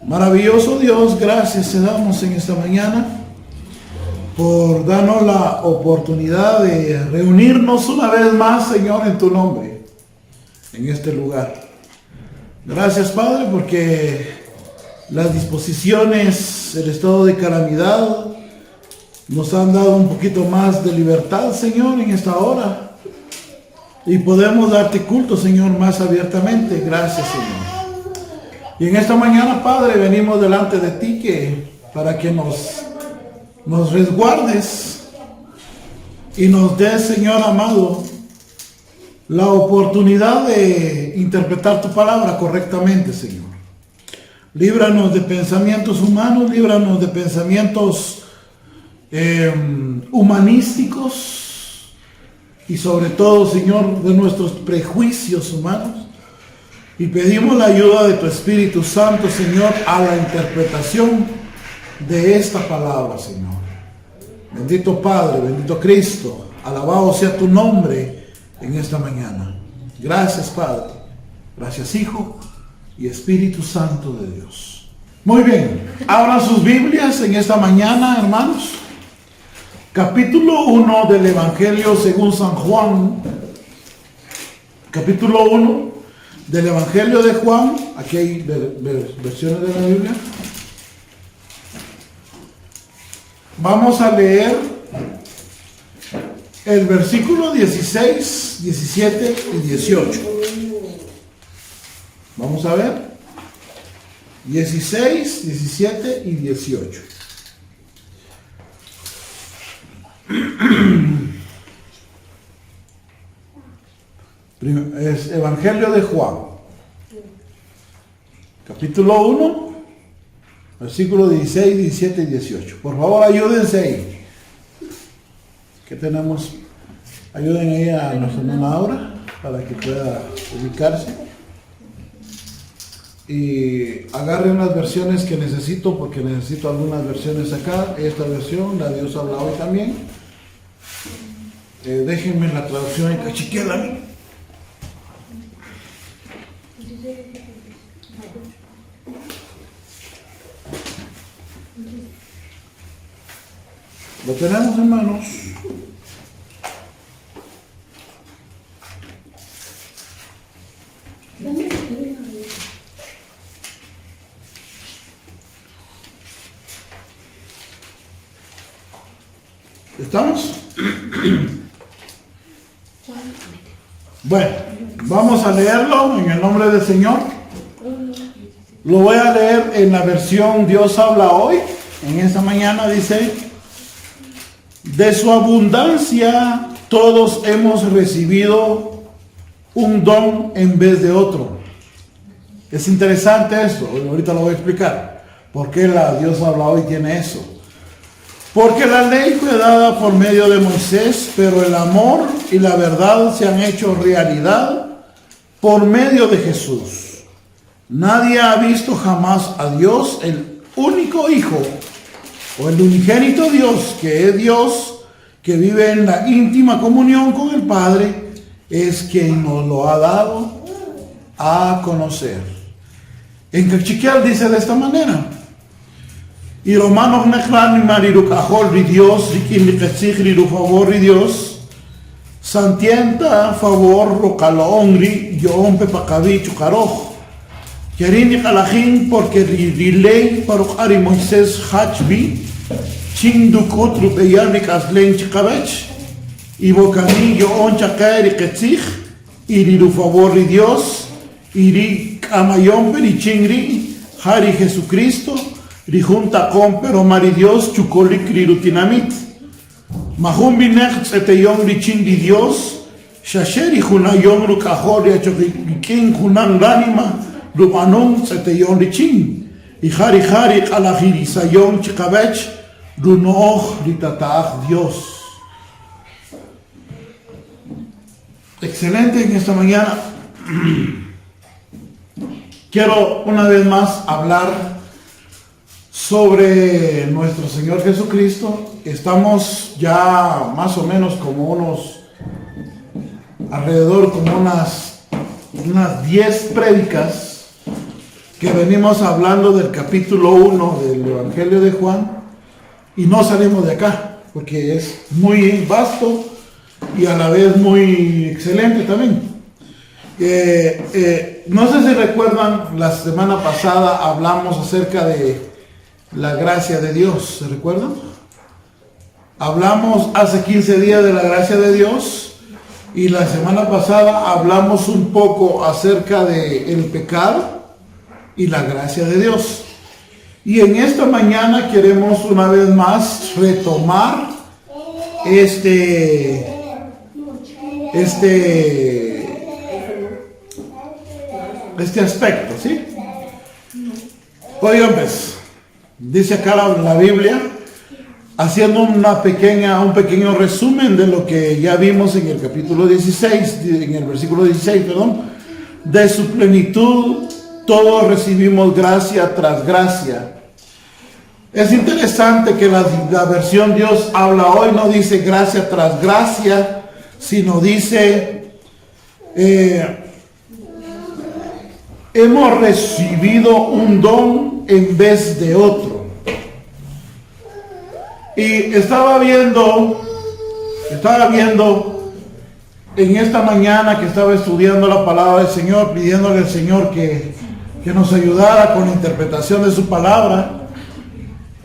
Maravilloso Dios, gracias te damos en esta mañana por darnos la oportunidad de reunirnos una vez más, Señor, en tu nombre, en este lugar. Gracias, Padre, porque las disposiciones, el estado de calamidad, nos han dado un poquito más de libertad, Señor, en esta hora. Y podemos darte culto, Señor, más abiertamente. Gracias, Señor. Y en esta mañana, Padre, venimos delante de ti para que nos resguardes y nos des, Señor amado, la oportunidad de interpretar tu palabra correctamente, Señor. Líbranos de pensamientos humanos, líbranos de pensamientos humanísticos y sobre todo, Señor, de nuestros prejuicios humanos. Y pedimos la ayuda de tu Espíritu Santo, Señor, a la interpretación de esta palabra, Señor. Bendito Padre, bendito Cristo, alabado sea tu nombre en esta mañana. Gracias, Padre. Gracias, Hijo y Espíritu Santo de Dios. Muy bien, abran sus Biblias en esta mañana, hermanos. Capítulo 1 del Evangelio según San Juan. Capítulo 1 del Evangelio de Juan. Aquí hay versiones de la Biblia. Vamos a leer el versículo 16, 17 y 18. Vamos a ver. 16, 17 y 18. Es Evangelio de Juan, capítulo 1, versículos 16, 17 y 18. Por favor, ayúdense ahí. ¿Qué tenemos? Ayuden ahí a nuestra hermana Aura para que pueda ubicarse. Y agarren las versiones que necesito, porque necesito algunas versiones acá. Esta versión, la Dios habla hoy también. Déjenme la traducción en cachiquela. Lo tenemos, hermanos. ¿Estamos? Bueno, vamos a leerlo en el nombre del Señor. Lo voy a leer en la versión Dios habla hoy. En esta mañana dice: de su abundancia todos hemos recibido un don en vez de otro. Es interesante esto. Ahorita lo voy a explicar. ¿Por qué la Dios habla hoy tiene eso? Porque la ley fue dada por medio de Moisés, pero el amor y la verdad se han hecho realidad por medio de Jesús. Nadie ha visto jamás a Dios, el único Hijo, o el unigénito Dios, que es Dios, que vive en la íntima comunión con el Padre, es quien nos lo ha dado a conocer. En Cachiquial dice de esta manera: y Romanos Neclan y Mariru Cajol y Dios, y quien le favor y Dios, Santienta favor Rocalongri, Yoon Pepacabi Chucaroj, Yerini Calajin, porque Riley Parojari Moisés Hachbi, Chindukut Rupeyarri Caslen Chicabech, y Bocani Yoon Chacaer y Ketzich, y Riru favor y Dios, y Ri Amayomper y Chingri, Hari Jesucristo, Rijunta compero maridios chukoli krirutinamit. Mahum binech eteyom richin di Dios. Shasheri junayom rukahori achokikin junan ranima. Rupanum eteyom richin. Y hari kalahiri sayom chikabech. Runoch ritatach Dios. Excelente en esta mañana. Quiero una vez más hablar sobre nuestro Señor Jesucristo. Estamos ya más o menos como alrededor como unas 10 prédicas que venimos hablando del capítulo 1 del Evangelio de Juan y no salimos de acá, porque es muy vasto y a la vez muy excelente también. No sé si recuerdan, la semana pasada hablamos acerca de la gracia de Dios, ¿se recuerdan? Hablamos hace 15 días de la gracia de Dios y la semana pasada hablamos un poco acerca del pecado y la gracia de Dios. Y en esta mañana queremos una vez más retomar este aspecto, ¿sí? Oigan, pues, dice acá la Biblia, haciendo un pequeño resumen de lo que ya vimos en el capítulo 16, en el versículo 16, perdón, de su plenitud todos recibimos gracia tras gracia. Es interesante que la versión Dios habla hoy no dice gracia tras gracia, sino dice hemos recibido un don en vez de otro. Y estaba viendo en esta mañana que estaba estudiando la palabra del Señor, pidiéndole al Señor que nos ayudara con la interpretación de su palabra.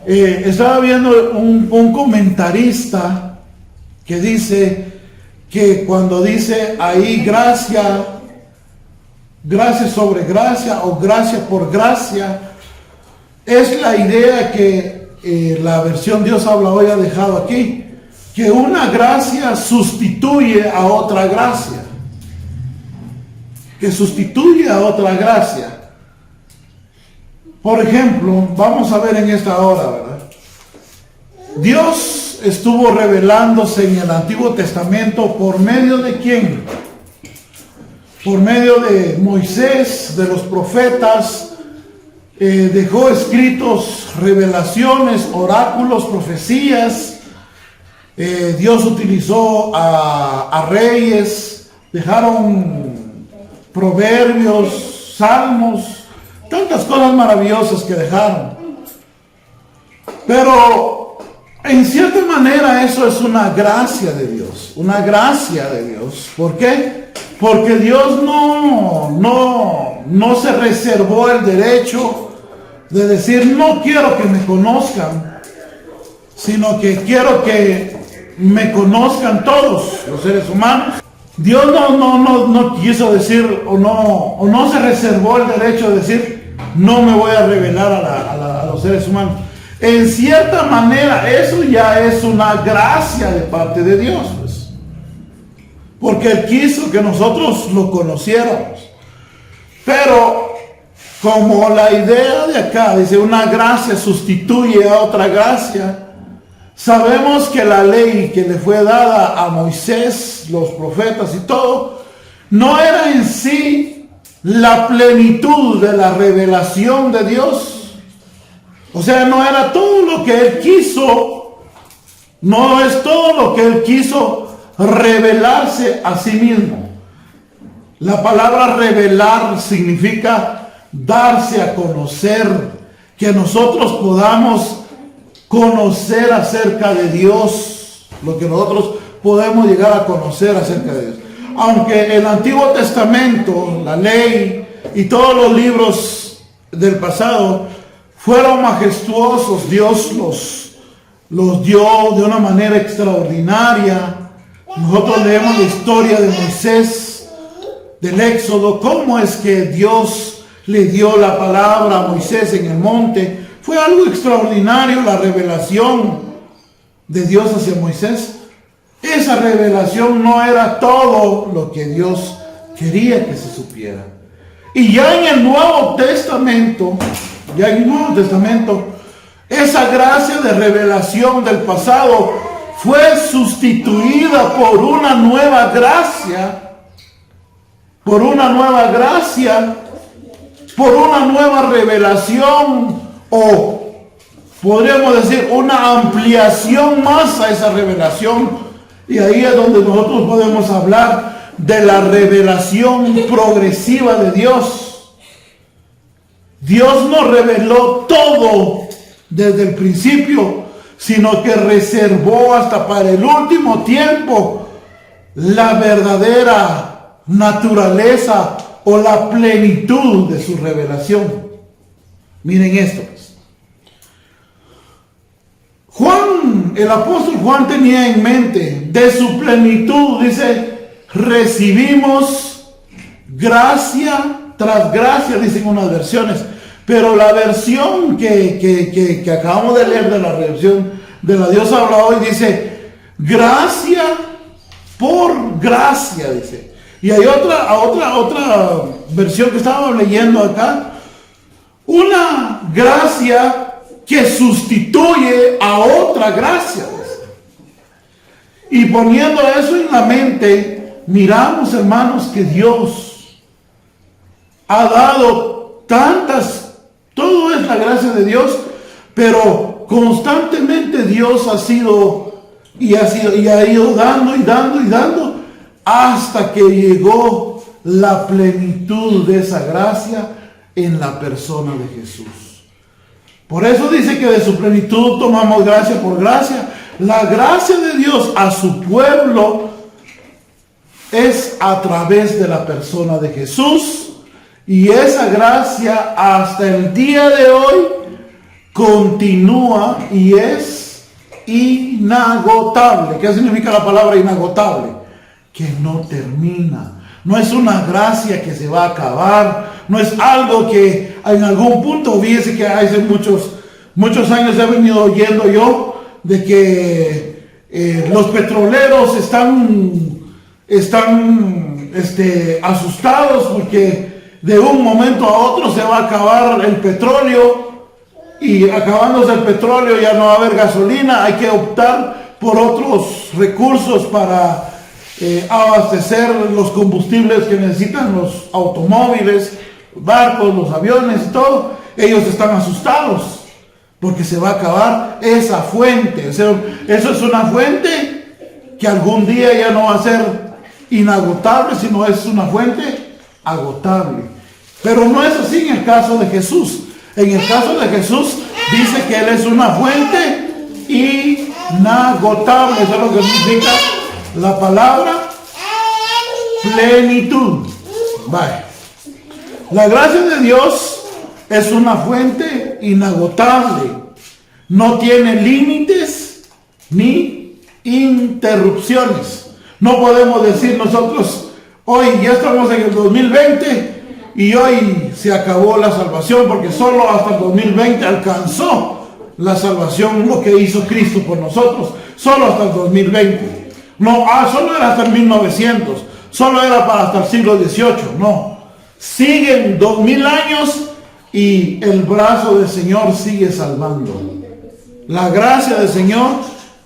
Estaba viendo un comentarista que dice que cuando dice ahí gracia sobre gracia o gracia por gracia, es la idea que la versión Dios habla hoy ha dejado aquí, que una gracia sustituye a otra gracia, que sustituye a otra gracia. Por ejemplo, vamos a ver en esta hora, ¿verdad? Dios estuvo revelándose en el Antiguo Testamento por medio de ¿quién? Por medio de Moisés, de los profetas. Dejó escritos revelaciones, oráculos, profecías. Dios utilizó a reyes, dejaron proverbios, salmos, tantas cosas maravillosas que dejaron. Pero en cierta manera eso es una gracia de Dios, una gracia de Dios. ¿Por qué? Porque Dios no se reservó el derecho de decir no quiero que me conozcan, sino que quiero que me conozcan todos los seres humanos. Dios no quiso decir o no se reservó el derecho de decir no me voy a revelar a los seres humanos. En cierta manera eso ya es una gracia de parte de Dios, pues, porque Él quiso que nosotros lo conociéramos. Pero como la idea de acá dice una gracia sustituye a otra gracia, sabemos que la ley que le fue dada a Moisés, los profetas y todo, no era en sí la plenitud de la revelación de Dios. O sea, no era todo lo que Él quiso, no es todo lo que Él quiso revelarse a sí mismo. La palabra revelar significa darse a conocer, que nosotros podamos conocer acerca de Dios, lo que nosotros podemos llegar a conocer acerca de Dios. Aunque el Antiguo Testamento, la ley y todos los libros del pasado fueron majestuosos, Dios los dio de una manera extraordinaria. Nosotros leemos la historia de Moisés, del Éxodo, cómo es que Dios le dio la palabra a Moisés en el monte. Fue algo extraordinario la revelación de Dios hacia Moisés. Esa revelación no era todo lo que Dios quería que se supiera. Y ya en el Nuevo Testamento, esa gracia de revelación del pasado fue sustituida por una nueva gracia, por una nueva revelación, o podríamos decir una ampliación más a esa revelación. Y ahí es donde nosotros podemos hablar de la revelación progresiva de Dios. Dios no reveló todo desde el principio, sino que reservó hasta para el último tiempo la verdadera naturaleza o la plenitud de su revelación. Miren esto. Juan, el apóstol Juan tenía en mente de su plenitud, dice, recibimos gracia tras gracia, dicen unas versiones, pero la versión que acabamos de leer de la versión de la Dios habla hoy, dice, gracia por gracia, dice. Y hay otra versión que estábamos leyendo acá, una gracia que sustituye a otra gracia. Y poniendo eso en la mente, miramos, hermanos, que Dios ha dado todo es la gracia de Dios, pero constantemente Dios ha ido dando hasta que llegó la plenitud de esa gracia en la persona de Jesús. Por eso dice que de su plenitud tomamos gracia por gracia. La gracia de Dios a su pueblo es a través de la persona de Jesús. Y esa gracia hasta el día de hoy continúa y es inagotable. ¿Qué significa la palabra inagotable? Que no termina. No es una gracia que se va a acabar. No es algo que en algún punto hubiese, que hace muchos años he venido oyendo yo de que los petroleros están asustados porque de un momento a otro se va a acabar el petróleo, y acabándose el petróleo ya no va a haber gasolina, hay que optar por otros recursos para abastecer los combustibles que necesitan los automóviles, barcos, los aviones y todo. Ellos están asustados porque se va a acabar esa fuente. O sea, eso es una fuente que algún día ya no va a ser inagotable, sino es una fuente agotable. Pero no es así en el caso de Jesús. En el caso de Jesús dice que Él es una fuente inagotable. Eso es lo que significa la palabra plenitud. Vaya. La gracia de Dios es una fuente inagotable. No tiene límites ni interrupciones. No podemos decir nosotros, hoy ya estamos en el 2020 y hoy se acabó la salvación, porque solo hasta el 2020 alcanzó la salvación lo que hizo Cristo por nosotros. Solo hasta el 2020. No, solo era hasta el 1900. Solo era para hasta el siglo XVIII. No. Siguen 2000 años y el brazo del Señor sigue salvando. La gracia del Señor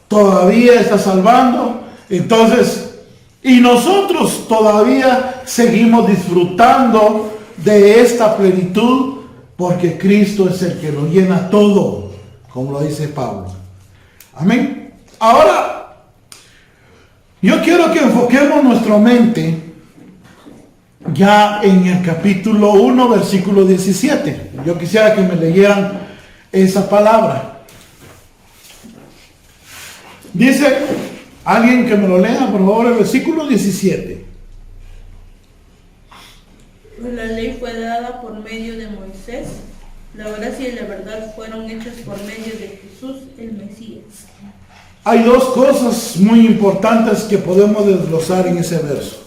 todavía está salvando. Entonces, y nosotros todavía seguimos disfrutando de esta plenitud, porque Cristo es el que lo llena todo, como lo dice Pablo. Amén. Ahora, yo quiero que enfoquemos nuestra mente ya en el capítulo 1, versículo 17. Yo quisiera que me leyeran esa palabra. Dice, alguien que me lo lea, por favor, el versículo 17. Pues la ley fue dada por medio de Moisés, la gracia y la verdad fueron hechas por medio de Jesús, el Mesías. Hay dos cosas muy importantes que podemos desglosar en ese verso.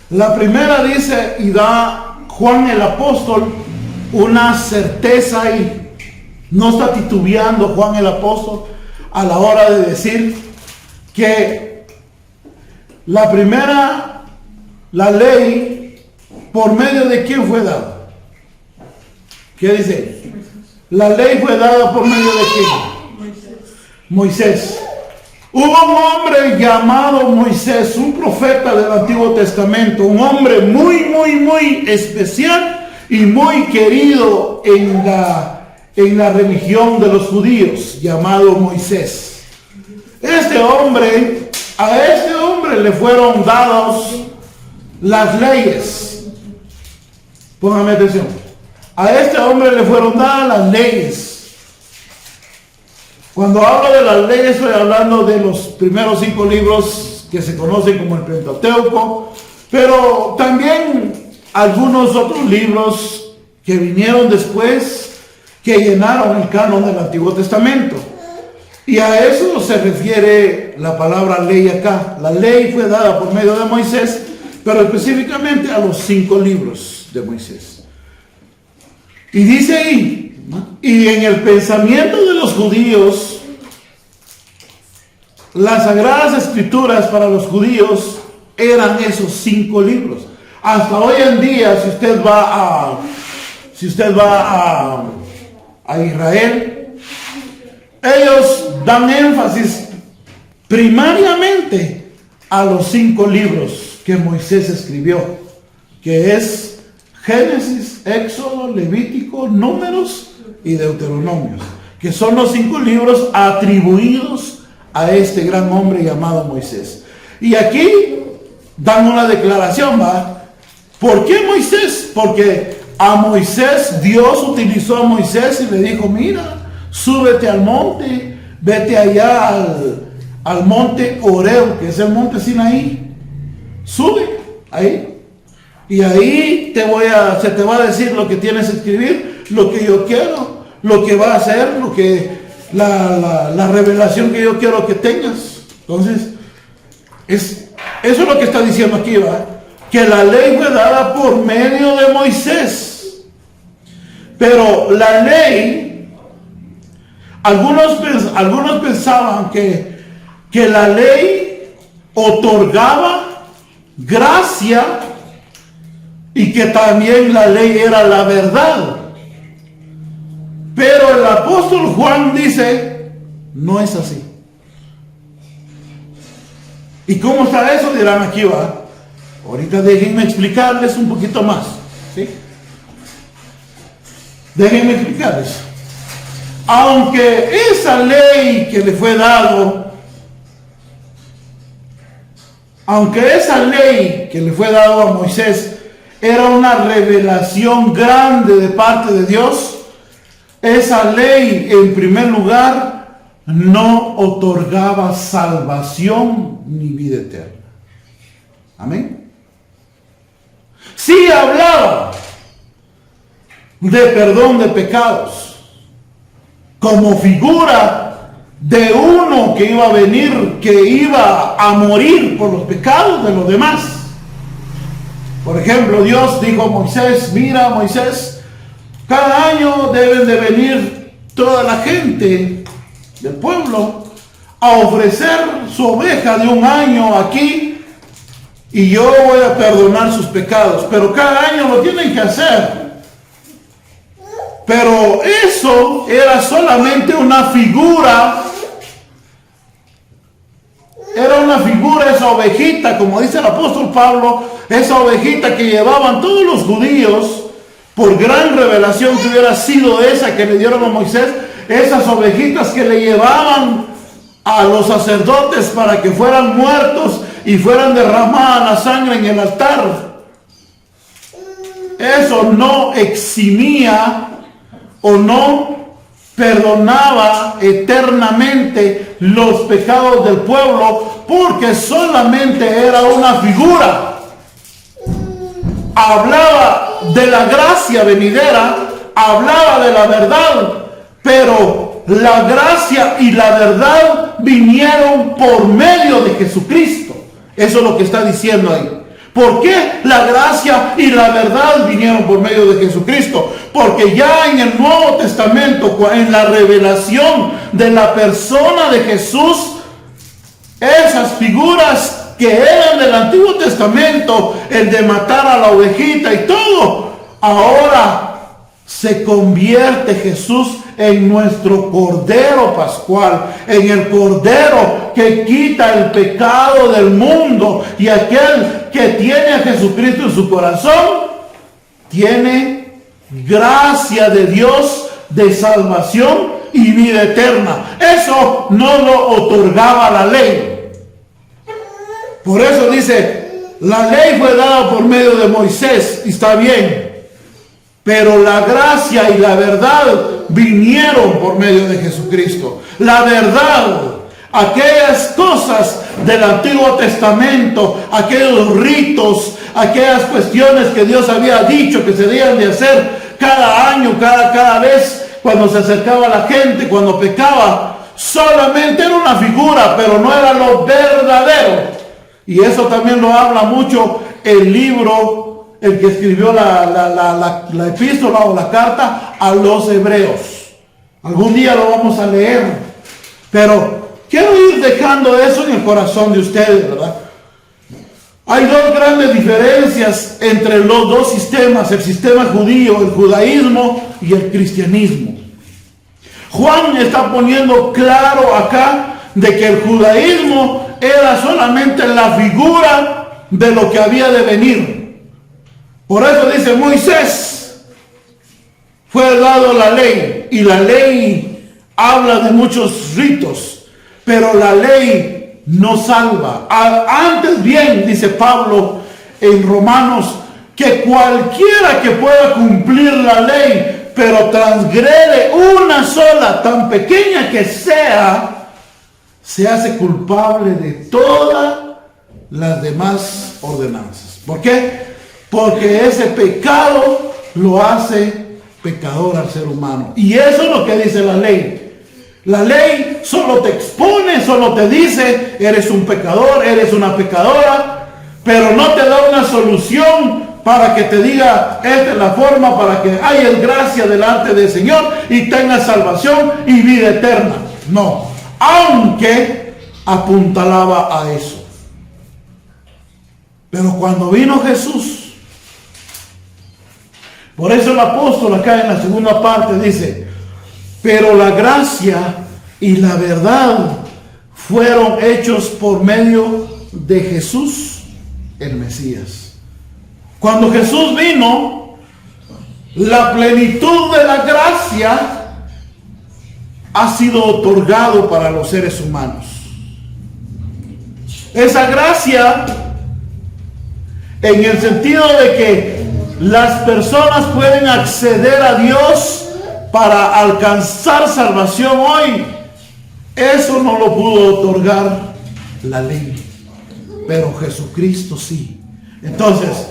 La primera dice, y da Juan el apóstol una certeza, y no está titubeando Juan el apóstol a la hora de decir que la ley, ¿por medio de quién fue dada? ¿Qué dice? La ley fue dada por medio de quién? Moisés. Hubo un hombre llamado Moisés, un profeta del Antiguo Testamento, un hombre muy especial y muy querido en la religión de los judíos, llamado Moisés. A este hombre le fueron dados las leyes. Póngame atención. A este hombre le fueron dadas las leyes. Cuando hablo de las leyes, estoy hablando de los primeros 5 libros que se conocen como el Pentateuco, pero también algunos otros libros que vinieron después, que llenaron el canon del Antiguo Testamento. Y a eso se refiere la palabra ley acá. La ley fue dada por medio de Moisés, pero específicamente a los 5 libros de Moisés. Y dice ahí, ¿no? Y en el pensamiento de los judíos, las sagradas escrituras para los judíos eran esos 5 libros. Hasta hoy en día, si usted va a Israel, ellos dan énfasis primariamente a los 5 libros que Moisés escribió, que es Génesis, Éxodo, Levítico, Números y Deuteronomios, que son los 5 libros atribuidos a este gran hombre llamado Moisés. Y aquí dan una declaración, ¿va? ¿Por qué Moisés? Porque a Moisés, Dios utilizó a Moisés y le dijo, mira, súbete al monte, vete allá al monte Horeb, que es el monte Sinaí. Sube ahí. Y ahí se te va a decir lo que tienes que escribir, lo que yo quiero, lo que va a hacer, lo que la revelación que yo quiero que tengas. Entonces, eso es lo que está diciendo aquí, ¿va? Que la ley fue dada por medio de Moisés. Pero la ley, algunos pensaban que la ley otorgaba gracia y que también la ley era la verdad. Pero el apóstol Juan dice, no es así. ¿Y cómo está eso? Dirán aquí, va. Ahorita déjenme explicarles un poquito más, ¿sí? Déjenme explicarles. Aunque esa ley que le fue dado, a Moisés era una revelación grande de parte de Dios, esa ley en primer lugar no otorgaba salvación ni vida eterna. Amén. Sí hablaba de perdón de pecados, como figura de uno que iba a venir, que iba a morir por los pecados de los demás. Por ejemplo, Dios dijo a Moisés, mira Moisés, cada año deben de venir toda la gente del pueblo a ofrecer su oveja de un año aquí, y yo voy a perdonar sus pecados, pero cada año lo tienen que hacer. Pero eso era solamente una figura. Era una figura esa ovejita, como dice el apóstol Pablo, esa ovejita que llevaban todos los judíos, por gran revelación que hubiera sido esa que le dieron a Moisés, esas ovejitas que le llevaban a los sacerdotes para que fueran muertos y fueran derramada la sangre en el altar. Eso no eximía o no perdonaba eternamente los pecados del pueblo, porque solamente era una figura. Hablaba de la gracia venidera, hablaba de la verdad, pero la gracia y la verdad vinieron por medio de Jesucristo. Eso es lo que está diciendo ahí. ¿Por qué la gracia y la verdad vinieron por medio de Jesucristo? Porque ya en el Nuevo Testamento, en la revelación de la persona de Jesús, esas figuras que eran del Antiguo Testamento, el de matar a la ovejita y todo, ahora se convierte Jesús en nuestro Cordero Pascual, en el Cordero que quita el pecado del mundo, y aquel que tiene a Jesucristo en su corazón tiene gracia de Dios, de salvación y vida eterna. Eso no lo otorgaba la ley. Por eso dice, la ley fue dada por medio de Moisés, y está bien. Pero la gracia y la verdad vinieron por medio de Jesucristo. La verdad, aquellas cosas del Antiguo Testamento, aquellos ritos, aquellas cuestiones que Dios había dicho que se debían de hacer cada año, cada vez cuando se acercaba la gente, cuando pecaba, solamente era una figura, pero no era lo verdadero. Y eso también lo habla mucho el libro, el que escribió la epístola o la carta a los hebreos. Algún día lo vamos a leer, pero quiero ir dejando eso en el corazón de ustedes, ¿verdad? Hay dos grandes diferencias entre los dos sistemas, el sistema judío, el judaísmo y el cristianismo. Juan está poniendo claro acá de que el judaísmo era solamente la figura de lo que había de venir. Por eso dice Moisés fue dado la ley, y la ley habla de muchos ritos, pero la ley no salva. Antes bien, dice Pablo en Romanos, que cualquiera que pueda cumplir la ley, pero transgrede una sola, tan pequeña que sea, se hace culpable de todas las demás ordenanzas. ¿Por qué? Porque ese pecado lo hace pecador al ser humano. Y eso es lo que dice la ley. La ley solo te expone, solo te dice, eres un pecador, eres una pecadora, pero no te da una solución para que te diga, esta es la forma para que hayas gracia delante del Señor y tengas salvación y vida eterna. No, aunque apuntalaba a eso. Pero cuando vino Jesús, por eso el apóstol acá en la segunda parte dice, pero la gracia y la verdad fueron hechos por medio de Jesús, el Mesías. Cuando Jesús vino, la plenitud de la gracia ha sido otorgado para los seres humanos. Esa gracia, en el sentido de que las personas pueden acceder a Dios para alcanzar salvación hoy, eso no lo pudo otorgar la ley, pero Jesucristo sí. Entonces,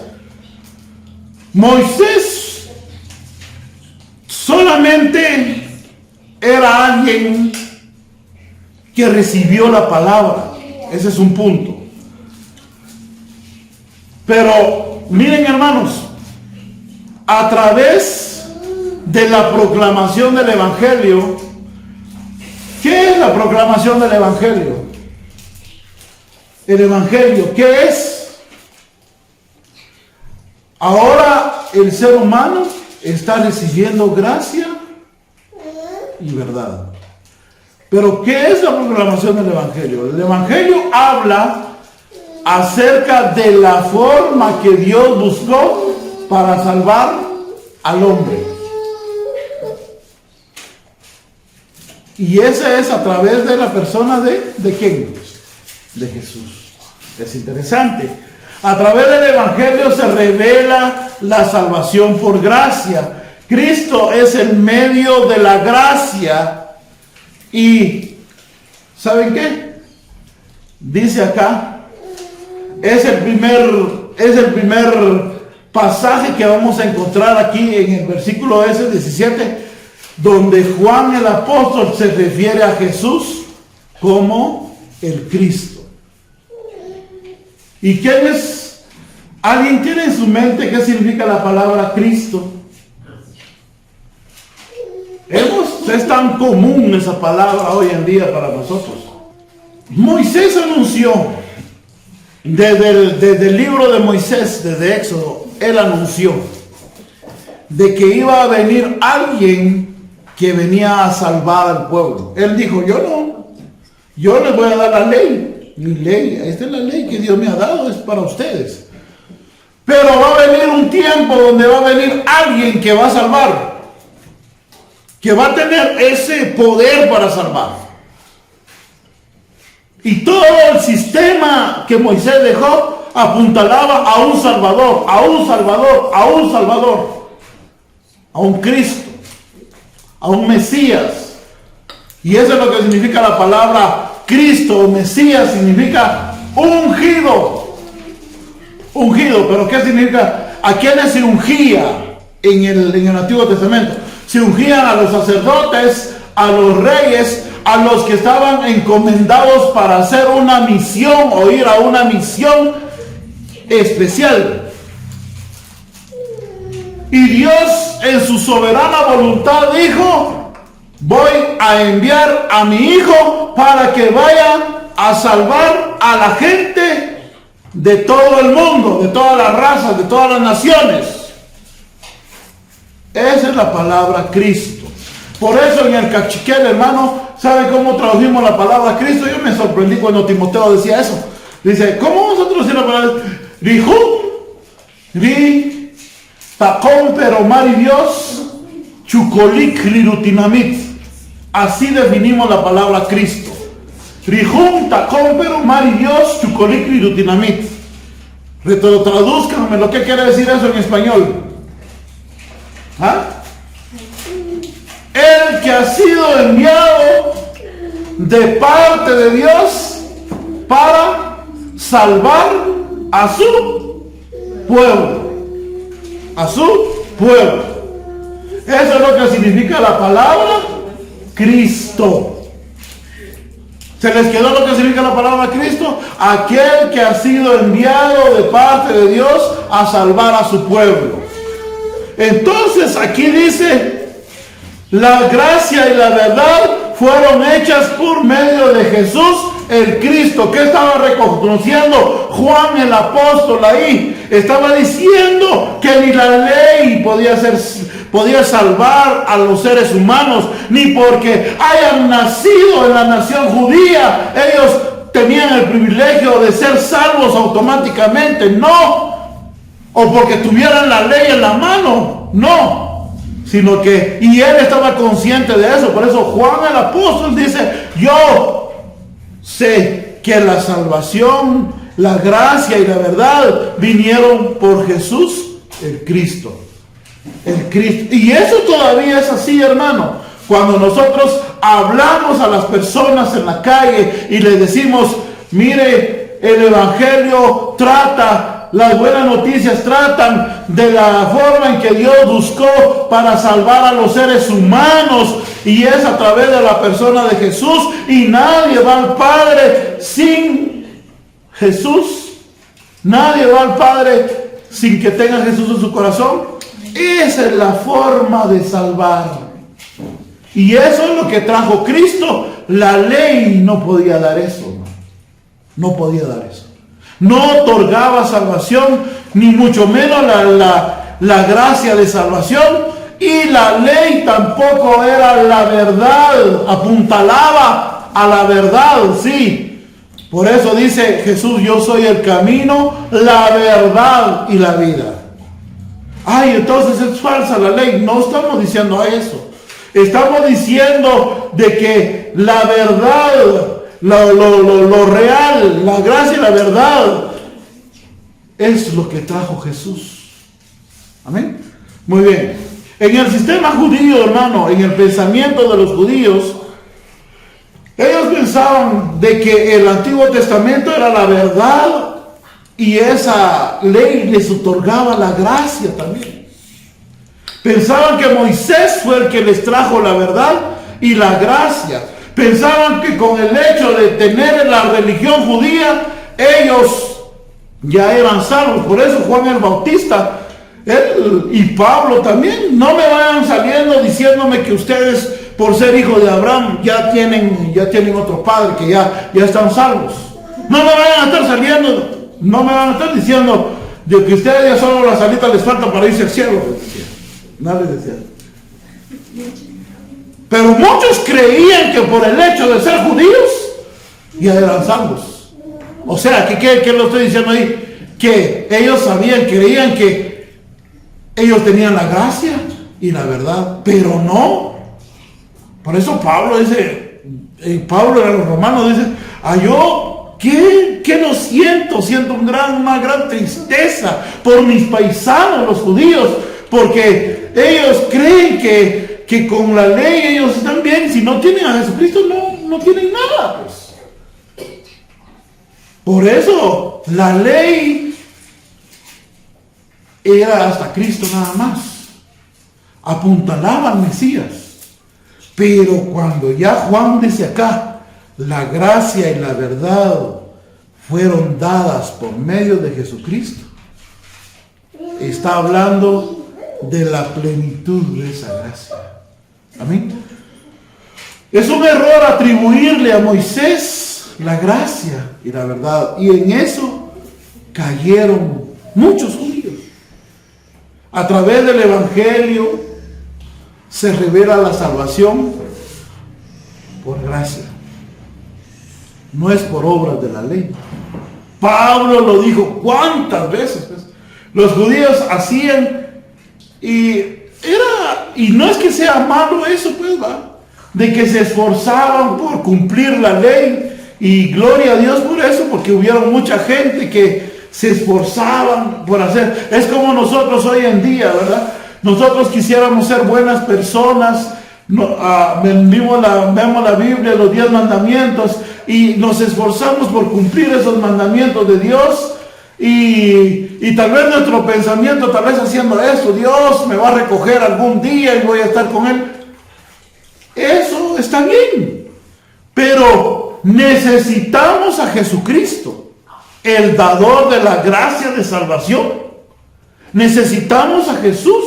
Moisés solamente era alguien que recibió la palabra. Ese es un punto. Pero miren, hermanos, a través de la proclamación del Evangelio, ¿qué es la proclamación del Evangelio? El Evangelio, ¿qué es? Ahora el ser humano está recibiendo gracia y verdad. Pero ¿qué es la proclamación del Evangelio? El Evangelio habla acerca de la forma que Dios buscó para salvar al hombre. Y ese es a través de la persona ¿de quién? De Jesús. Es interesante. A través del Evangelio se revela la salvación por gracia. Cristo es el medio de la gracia. Y ¿saben qué? Dice acá, es el primer pasaje que vamos a encontrar aquí en el versículo 17, donde Juan el apóstol se refiere a Jesús como el Cristo. ¿Y quién es? ¿Alguien tiene en su mente qué significa la palabra Cristo? Es tan común esa palabra hoy en día para nosotros. Moisés anunció, desde el libro de Moisés, desde Éxodo, él anunció de que iba a venir alguien que venía a salvar al pueblo. Él dijo, yo les voy a dar la ley, mi ley, esta es la ley que Dios me ha dado, es para ustedes. Pero va a venir un tiempo donde va a venir alguien que va a salvar, que va a tener ese poder para salvar. Y todo el sistema que Moisés dejó apuntalaba a un Salvador, a un Salvador, a un Salvador. a un Cristo, a un Mesías. Y eso es lo que significa la palabra Cristo o Mesías, significa ungido. Ungido, pero ¿qué significa? ¿A quiénes se ungía en el Antiguo Testamento? Se ungían a los sacerdotes, a los reyes, a los que estaban encomendados para hacer una misión o ir a una misión especial. Y Dios en su soberana voluntad dijo: voy a enviar a mi hijo para que vaya a salvar a la gente de todo el mundo, de todas las razas, de todas las naciones. Esa es la palabra Cristo. Por eso en el cachiquel, hermano, ¿sabe cómo traducimos la palabra Cristo? Yo me sorprendí cuando Timoteo decía eso. Dice, ¿cómo vamos a traducir la palabra? Rijú, ri, tacón, pero mar y Dios, chucolik, rirutinamit. Así definimos la palabra Cristo. Rijum, tacón, pero mar y Dios, chucolik, rirutinamit. Tradúzcanme lo que quiere decir eso en español. ¿Ah? El que ha sido enviado de parte de Dios para salvar a su pueblo. A su pueblo. Eso es lo que significa la palabra Cristo. ¿Se les quedó lo que significa la palabra Cristo? Aquel que ha sido enviado de parte de Dios a salvar a su pueblo. Entonces aquí dice: la gracia y la verdad fueron hechas por medio de Jesús el Cristo. ¿Qué estaba reconociendo Juan el apóstol ahí? Estaba diciendo que ni la ley podía salvar a los seres humanos, ni porque hayan nacido en la nación judía ellos tenían el privilegio de ser salvos automáticamente. No. O porque tuvieran la ley en la mano. No. Sino que, y él estaba consciente de eso. Por eso Juan el apóstol dice: yo sé que la salvación, la gracia y la verdad vinieron por Jesús el Cristo. El Cristo. Y eso todavía es así, hermano. Cuando nosotros hablamos a las personas en la calle y les decimos: mire, el evangelio trata, las buenas noticias tratan de la forma en que Dios buscó para salvar a los seres humanos, y es a través de la persona de Jesús, y nadie va al Padre sin Jesús. Nadie va al Padre sin que tenga Jesús en su corazón. Esa es la forma de salvar, y eso es lo que trajo Cristo. La ley no podía dar eso. No podía dar eso. No otorgaba salvación, ni mucho menos la gracia de salvación. Y la ley tampoco era la verdad, apuntalaba a la verdad, sí. Por eso dice Jesús: yo soy el camino, la verdad y la vida. Ay, entonces es falsa la ley. No estamos diciendo eso. Estamos diciendo de que la verdad, lo real, la gracia y la verdad es lo que trajo Jesús. Amén. Muy bien. En el sistema judío, hermano, en el pensamiento de los judíos, ellos pensaban de que el Antiguo Testamento era la verdad, y esa ley les otorgaba la gracia también. Pensaban que Moisés fue el que les trajo la verdad y la gracia. Pensaban que con el hecho de tener la religión judía, ellos ya eran salvos. Por eso Juan el Bautista, él y Pablo también, no me vayan saliendo diciéndome que ustedes, por ser hijos de Abraham, ya tienen otro padre, que ya están salvos. No me vayan a estar saliendo, no me van a estar diciendo de que ustedes ya solo la salita les falta para irse al cielo. No les decía. Pero muchos creían que por el hecho de ser judíos ya eran salvos. O sea, ¿qué lo estoy diciendo ahí? Que ellos creían que ellos tenían la gracia y la verdad, pero no. Por eso Pablo dice, Pablo a los romanos dice: yo, ¿qué no siento? Siento una gran tristeza por mis paisanos, los judíos, porque ellos creen que con la ley ellos están bien. Si no tienen a Jesucristo, no tienen nada, pues. Por eso la ley era hasta Cristo nada más, apuntalaba al Mesías. Pero cuando ya Juan dice acá, la gracia y la verdad fueron dadas por medio de Jesucristo, está hablando de la plenitud de esa gracia. Amén. Es un error atribuirle a Moisés la gracia y la verdad, y en eso cayeron muchos judíos. A través del Evangelio se revela la salvación por gracia, no es por obras de la ley. Pablo lo dijo cuántas veces, pues. Los judíos hacían, y no es que sea malo eso, pues, va, de que se esforzaban por cumplir la ley, y gloria a Dios por eso, porque hubieron mucha gente que se esforzaban por hacer. Es como nosotros hoy en día, ¿verdad? Nosotros quisiéramos ser buenas personas, vemos la Biblia, los 10 mandamientos, y nos esforzamos por cumplir esos mandamientos de Dios, y tal vez nuestro pensamiento, tal vez haciendo eso, Dios me va a recoger algún día y voy a estar con Él. Eso está bien, pero necesitamos a Jesucristo, el dador de la gracia de salvación. Necesitamos a Jesús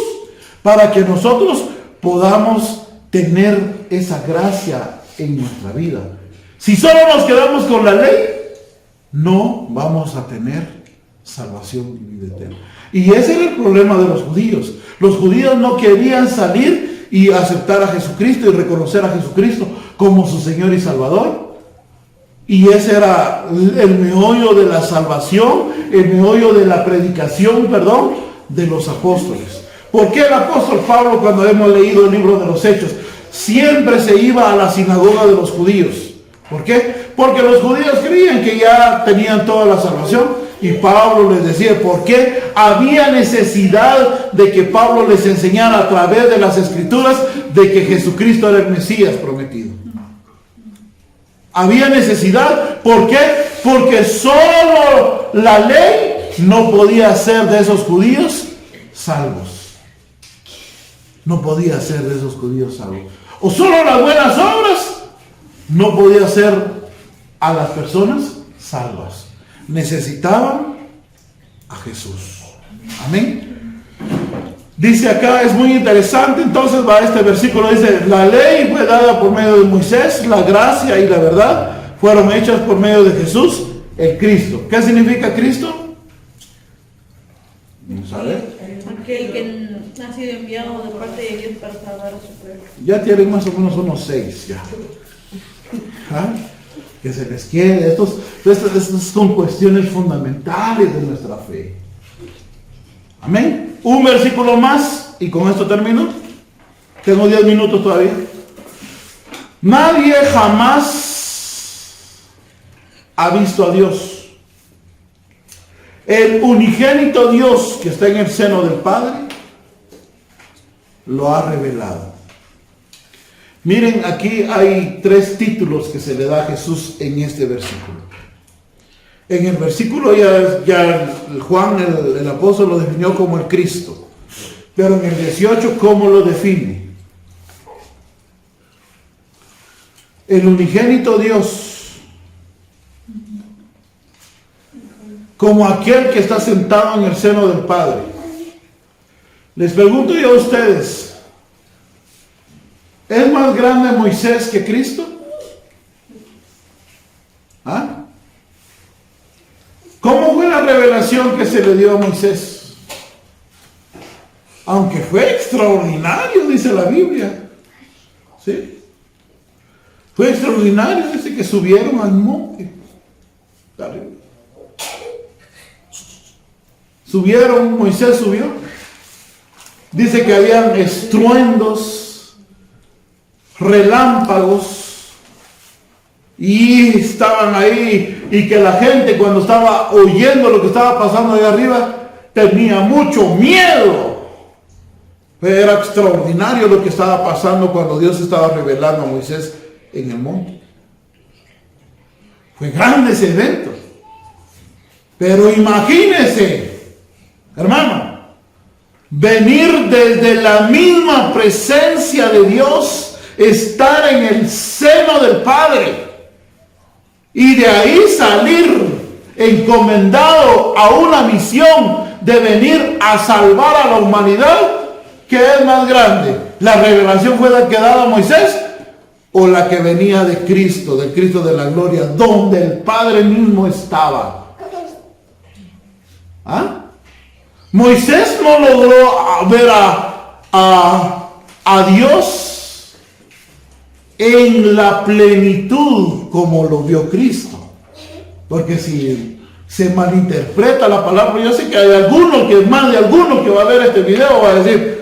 para que nosotros podamos tener esa gracia en nuestra vida. Si solo nos quedamos con la ley, no vamos a tener salvación y vida eterna. Y ese era el problema de los judíos. Los judíos no querían salir y aceptar a Jesucristo y reconocer a Jesucristo como su Señor y Salvador. Y ese era el meollo de la salvación, el meollo de la predicación, de los apóstoles. ¿Por qué el apóstol Pablo, cuando hemos leído el libro de los Hechos, siempre se iba a la sinagoga de los judíos? ¿Por qué? Porque los judíos creían que ya tenían toda la salvación. Y Pablo les decía, ¿por qué? Había necesidad de que Pablo les enseñara a través de las Escrituras de que Jesucristo era el Mesías prometido. Había necesidad. ¿Por qué? Porque solo la ley no podía hacer de esos judíos salvos. No podía hacer de esos judíos salvos. O solo las buenas obras no podía hacer a las personas salvas. Necesitaban a Jesús. Amén. Dice acá, es muy interesante, entonces va este versículo, dice, la ley fue dada por medio de Moisés, la gracia y la verdad fueron hechas por medio de Jesús, el Cristo. ¿Qué significa Cristo? Vamos a ver. Aquel que ha sido enviado de parte de Dios para salvar a su pueblo. Ya tienen más o menos unos 6 ya. ¿Ah? Que se les quiere. Estas son cuestiones fundamentales de nuestra fe. Amén. Un versículo más y con esto termino. Tengo 10 minutos todavía. Nadie jamás ha visto a Dios. El unigénito Dios que está en el seno del Padre lo ha revelado. Miren, aquí hay 3 títulos que se le da a Jesús en este versículo. En el versículo ya Juan, el apóstol, lo definió como el Cristo. Pero en el 18, ¿cómo lo define? El unigénito Dios, como aquel que está sentado en el seno del Padre. Les pregunto yo a ustedes, ¿es más grande Moisés que Cristo? ¿Ah? ¿Cómo fue la revelación que se le dio a Moisés? Aunque fue extraordinario, dice la Biblia. ¿Sí? Fue extraordinario, dice que subieron al monte. Subieron, Moisés subió. Dice que habían estruendos, relámpagos, y estaban ahí, y que la gente, cuando estaba oyendo lo que estaba pasando ahí arriba, tenía mucho miedo. Era extraordinario lo que estaba pasando cuando Dios estaba revelando a Moisés en el monte. Fue grande ese evento. Pero imagínense, hermano, venir desde la misma presencia de Dios, estar en el seno del Padre y de ahí salir encomendado a una misión de venir a salvar a la humanidad. ¿Qué es más grande? ¿La revelación fue la que daba a Moisés o la que venía de Cristo, del Cristo de la gloria, donde el Padre mismo estaba? ¿Ah? Moisés no logró ver a Dios en la plenitud como lo vio Cristo. Porque si se malinterpreta la palabra, yo sé que hay alguno que más de alguno que va a ver este video va a decir,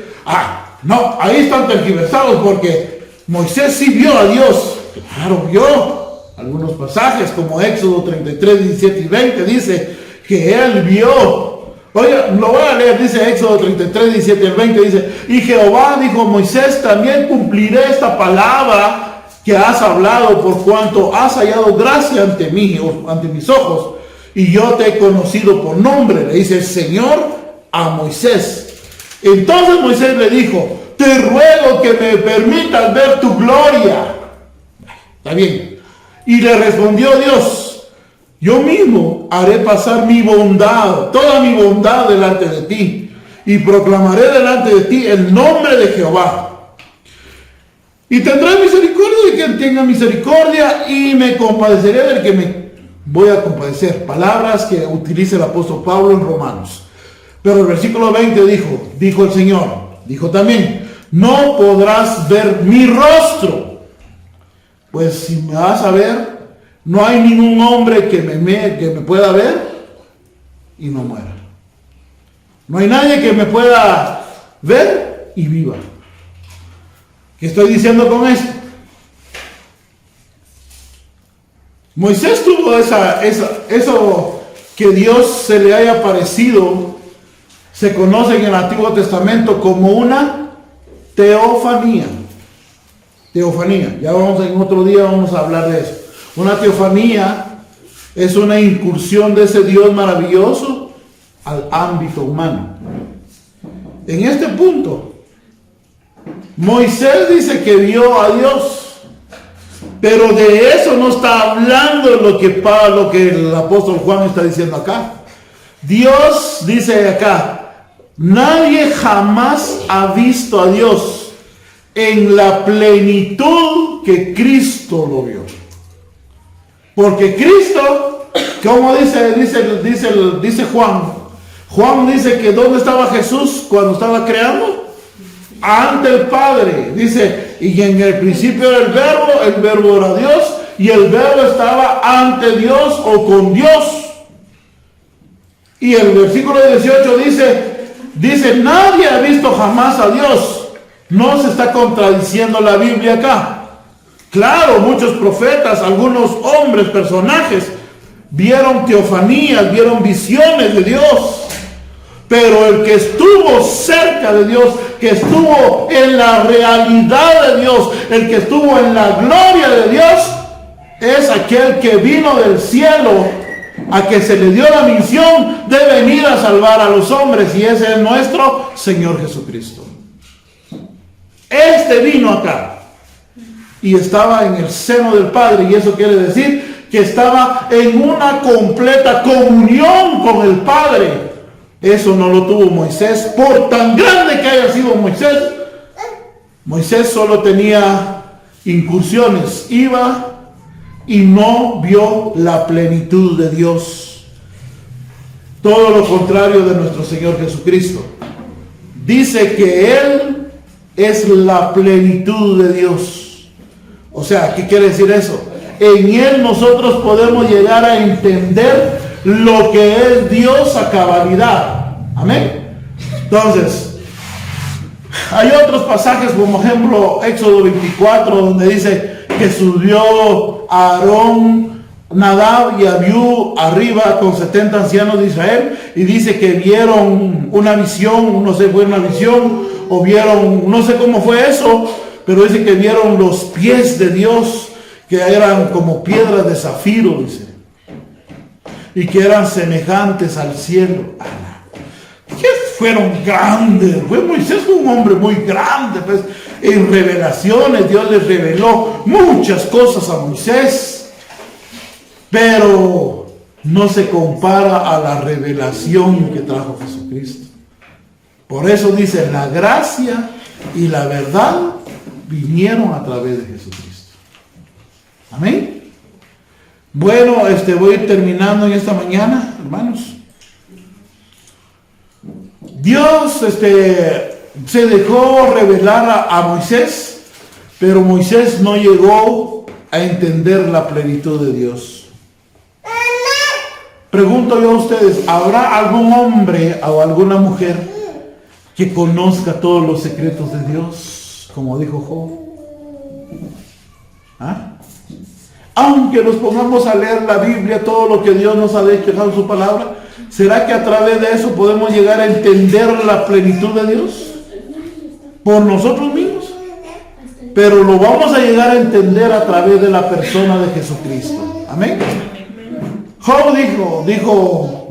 no, ahí están tergiversados porque Moisés sí vio a Dios. Claro, vio algunos pasajes como Éxodo 33, 17 y 20 dice que él vio. Oiga, lo voy a leer, dice Éxodo 33, 17 y 20, dice, y Jehová dijo a Moisés, también cumpliré esta palabra que has hablado por cuanto has hallado gracia ante mí, ante mis ojos, y yo te he conocido por nombre, le dice el Señor a Moisés. Entonces Moisés le dijo, te ruego que me permitas ver tu gloria. Está bien. Y le respondió Dios, yo mismo haré pasar mi bondad, toda mi bondad delante de ti, y proclamaré delante de ti el nombre de Jehová. Y tendré misericordia de quien tenga misericordia, y me compadeceré del que me voy a compadecer. Palabras que utiliza el apóstol Pablo en Romanos. Pero el versículo 20 dijo el Señor, dijo también, no podrás ver mi rostro, pues si me vas a ver, no hay ningún hombre que me pueda ver y no muera. No hay nadie que me pueda ver y viva. ¿Qué estoy diciendo con esto? Moisés tuvo eso que Dios se le haya aparecido, se conoce en el Antiguo Testamento como una teofanía. Teofanía. Ya en otro día vamos a hablar de eso. Una teofanía es una incursión de ese Dios maravilloso al ámbito humano. En este punto, Moisés dice que vio a Dios, pero de eso no está hablando lo que el apóstol Juan está diciendo acá. Dios dice acá, nadie jamás ha visto a Dios en la plenitud que Cristo lo vio. Porque Cristo, como dice Juan dice que ¿dónde estaba Jesús cuando estaba creando? Ante el Padre. Dice, y en el principio era el verbo era Dios, y el verbo estaba ante Dios o con Dios. Y el versículo 18 dice, nadie ha visto jamás a Dios. No se está contradiciendo la Biblia acá. Claro, muchos profetas, algunos hombres, personajes, vieron teofanías, vieron visiones de Dios. Pero el que estuvo cerca de Dios, que estuvo en la realidad de Dios, el que estuvo en la gloria de Dios, es aquel que vino del cielo, a que se le dio la misión de venir a salvar a los hombres, y ese es nuestro Señor Jesucristo. Este vino acá y estaba en el seno del Padre, y eso quiere decir que estaba en una completa comunión con el Padre. Eso no lo tuvo Moisés, por tan grande que haya sido Moisés. Moisés solo tenía incursiones, iba y no vio la plenitud de Dios. Todo lo contrario de nuestro Señor Jesucristo. Dice que Él es la plenitud de Dios. O sea, ¿qué quiere decir eso? En Él nosotros podemos llegar a entender lo que es Dios a cabalidad. Amén. Entonces, hay otros pasajes, como ejemplo Éxodo 24, donde dice que subió Aarón Nadab y Abiú arriba con 70 ancianos de Israel, y dice que vieron una visión, no sé, fue una visión, o vieron, no sé cómo fue eso, pero dice que vieron los pies de Dios, que eran como piedras de zafiro, dice, y que eran semejantes al cielo. Que fueron grandes. Pues Moisés fue un hombre muy grande, pues en revelaciones Dios les reveló muchas cosas a Moisés, pero no se compara a la revelación que trajo Jesucristo. Por eso dice, la gracia y la verdad vinieron a través de Jesucristo. Amén. Bueno, voy a ir terminando en esta mañana, hermanos. Dios se dejó revelar a Moisés, pero Moisés no llegó a entender la plenitud de Dios. Pregunto yo a ustedes, ¿habrá algún hombre o alguna mujer que conozca todos los secretos de Dios, como dijo Job? ¿Ah? Aunque nos pongamos a leer la Biblia, todo lo que Dios nos ha dejado en su palabra, ¿será que a través de eso podemos llegar a entender la plenitud de Dios? Por nosotros mismos. Pero lo vamos a llegar a entender a través de la persona de Jesucristo. Amén. Job dijo,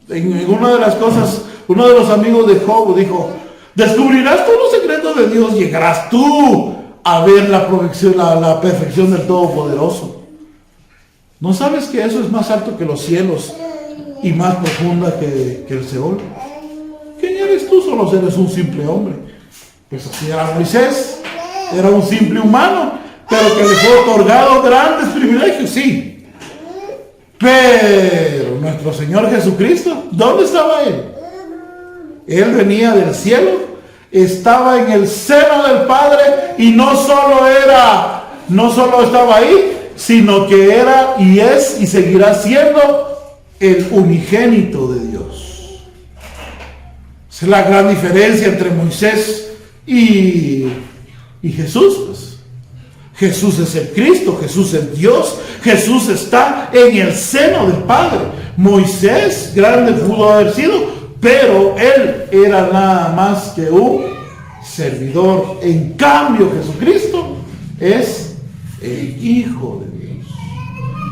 en una de las cosas, uno de los amigos de Job dijo, descubrirás todos los secretos de Dios, llegarás tú a ver la perfección del Todopoderoso. ¿No sabes que eso es más alto que los cielos y más profunda que el Seol? ¿Quién eres tú? Solo eres un simple hombre. Pues así era Moisés, era un simple humano, pero que le fue otorgado grandes privilegios, sí. Pero nuestro Señor Jesucristo, ¿dónde estaba Él? Él venía del cielo, estaba en el seno del Padre, y no solo estaba ahí, sino que era y es y seguirá siendo el unigénito de Dios. Esa es la gran diferencia entre Moisés y Jesús, pues. Jesús es el Cristo, Jesús es Dios, Jesús está en el seno del Padre. Moisés, grande pudo haber sido, pero él era nada más que un servidor. En cambio, Jesucristo es el Hijo de Dios.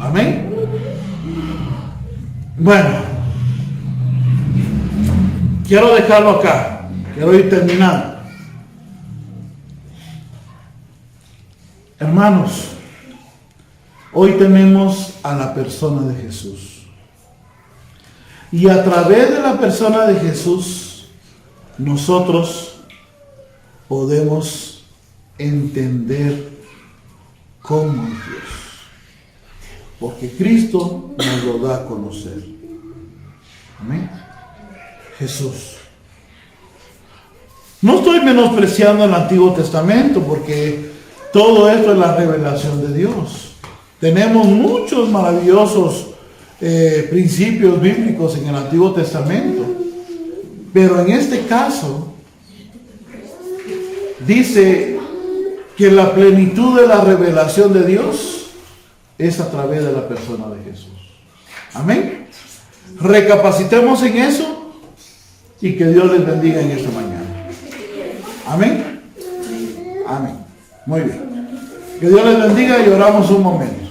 Amén. Bueno, quiero dejarlo acá, quiero ir terminando. Hermanos, hoy tenemos a la persona de Jesús. Y a través de la persona de Jesús, nosotros podemos entender cómo es Dios. Porque Cristo nos lo da a conocer. Amén. Jesús. No estoy menospreciando el Antiguo Testamento, porque todo esto es la revelación de Dios. Tenemos muchos maravillosos principios bíblicos en el Antiguo Testamento. Pero en este caso, dice que la plenitud de la revelación de Dios es a través de la persona de Jesús. Amén. Recapacitemos en eso y que Dios les bendiga en esta mañana. Amén. Amén. Muy bien. Que Dios les bendiga y oramos un momento.